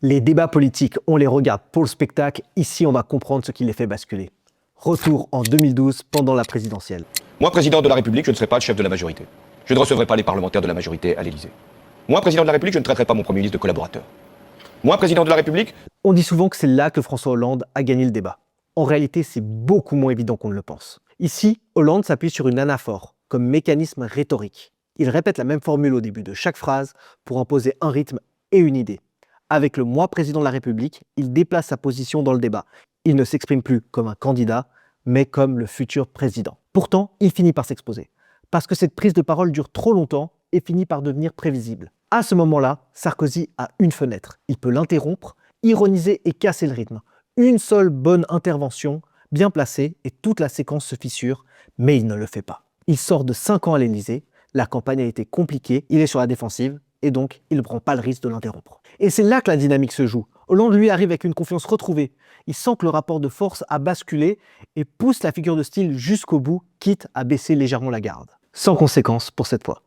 Les débats politiques, on les regarde pour le spectacle. Ici, on va comprendre ce qui les fait basculer. Retour en 2012, pendant la présidentielle. Moi, président de la République, je ne serai pas le chef de la majorité. Je ne recevrai pas les parlementaires de la majorité à l'Élysée. Moi, président de la République, je ne traiterai pas mon Premier ministre de collaborateur. Moi, président de la République... On dit souvent que c'est là que François Hollande a gagné le débat. En réalité, c'est beaucoup moins évident qu'on ne le pense. Ici, Hollande s'appuie sur une anaphore, comme mécanisme rhétorique. Il répète la même formule au début de chaque phrase pour imposer un rythme et une idée. Avec le « moi, président de la République », il déplace sa position dans le débat. Il ne s'exprime plus comme un candidat, mais comme le futur président. Pourtant, il finit par s'exposer, parce que cette prise de parole dure trop longtemps et finit par devenir prévisible. À ce moment-là, Sarkozy a une fenêtre. Il peut l'interrompre, ironiser et casser le rythme. Une seule bonne intervention, bien placée, et toute la séquence se fissure, mais il ne le fait pas. Il sort de 5 ans à l'Élysée, la campagne a été compliquée, il est sur la défensive, et donc il ne prend pas le risque de l'interrompre. Et c'est là que la dynamique se joue. Hollande, lui, arrive avec une confiance retrouvée. Il sent que le rapport de force a basculé et pousse la figure de style jusqu'au bout, quitte à baisser légèrement la garde. Sans conséquence pour cette fois.